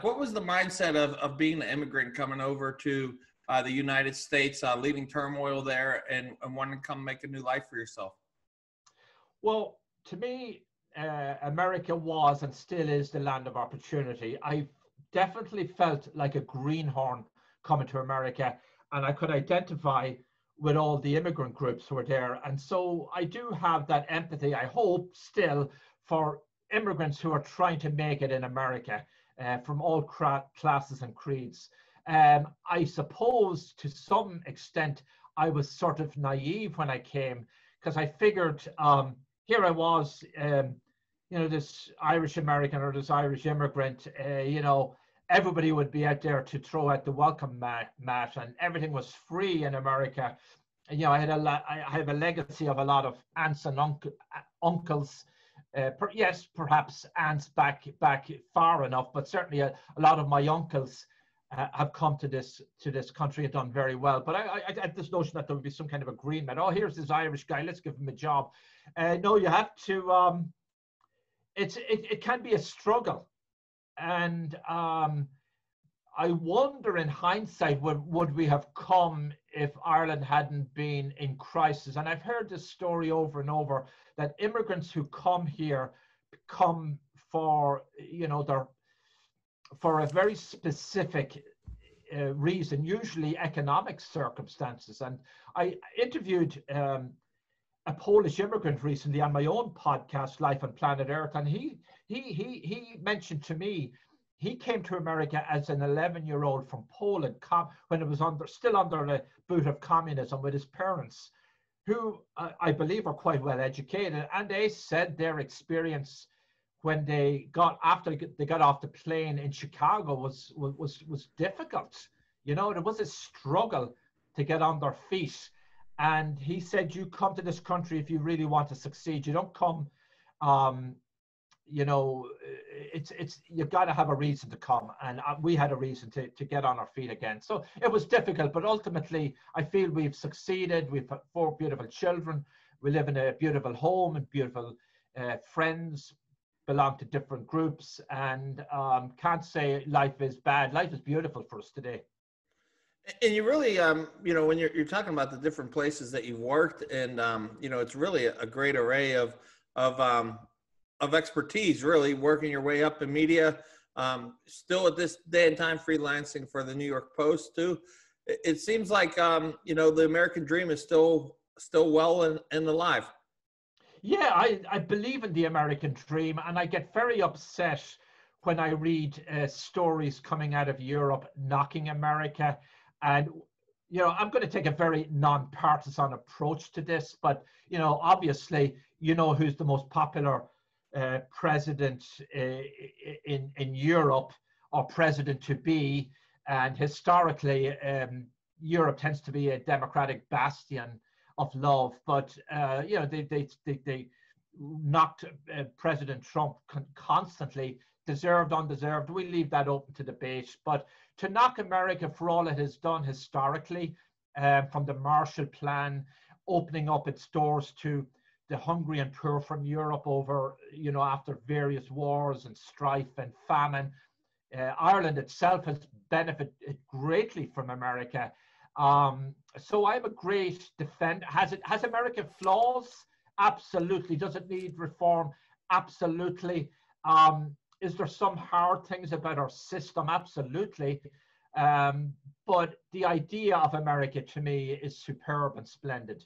What was the mindset of being an immigrant coming over to the United States, leaving turmoil there and wanting to come make a new life for yourself? Well, to me, America was and still is the land of opportunity. I definitely felt like a greenhorn coming to America, and I could identify with all the immigrant groups who were there. And so I do have that empathy, I hope, still for immigrants who are trying to make it in America from all classes and creeds. I suppose to some extent I was sort of naive when I came because I figured here I was, this Irish American or this Irish immigrant, everybody would be out there to throw out the welcome mat and everything was free in America. And, I have a legacy of a lot of aunts and uncles. Yes, perhaps aunts back far enough, but certainly a lot of my uncles have come to this country and done very well. But I had this notion that there would be some kind of agreement. Oh, here's this Irish guy, let's give him a job. No, you have to. It can be a struggle, and I wonder in hindsight would we have come if Ireland hadn't been in crisis. And I've heard this story over and over that immigrants who come here come for for a very specific reason, usually economic circumstances. And I interviewed a Polish immigrant recently on my own podcast, Life on Planet Earth, and he mentioned to me he came to America as an 11-year-old from Poland when it was still under the boot of communism with his parents, who I believe are quite well educated, and they said their experience when they got off the plane in Chicago was difficult. There was a struggle to get on their feet. And he said, you come to this country if you really want to succeed. You don't come, you've got to have a reason to come. And we had a reason to get on our feet again. So it was difficult, but ultimately I feel we've succeeded. We've got 4 beautiful children. We live in a beautiful home and beautiful friends, belong to different groups, and can't say life is bad. Life is beautiful for us today. And you really, when you're talking about the different places that you've worked, and it's really a great array of expertise. Really working your way up in media, still at this day and time freelancing for the New York Post too. It seems like the American dream is still well and alive. Yeah, I believe in the American dream, and I get very upset when I read stories coming out of Europe knocking America. And, I'm going to take a very non-partisan approach to this, but, obviously, who's the most popular president in Europe or president to be. And historically, Europe tends to be a democratic bastion of love, but, they knocked President Trump constantly, deserved, undeserved. We leave that open to debate. But to knock America for all it has done historically, from the Marshall Plan, opening up its doors to the hungry and poor from Europe over, after various wars and strife and famine. Ireland itself has benefited greatly from America. So I'm a great defender. Has America flaws? Absolutely. Does it need reform? Absolutely. Is there some hard things about our system? Absolutely. But the idea of America to me is superb and splendid.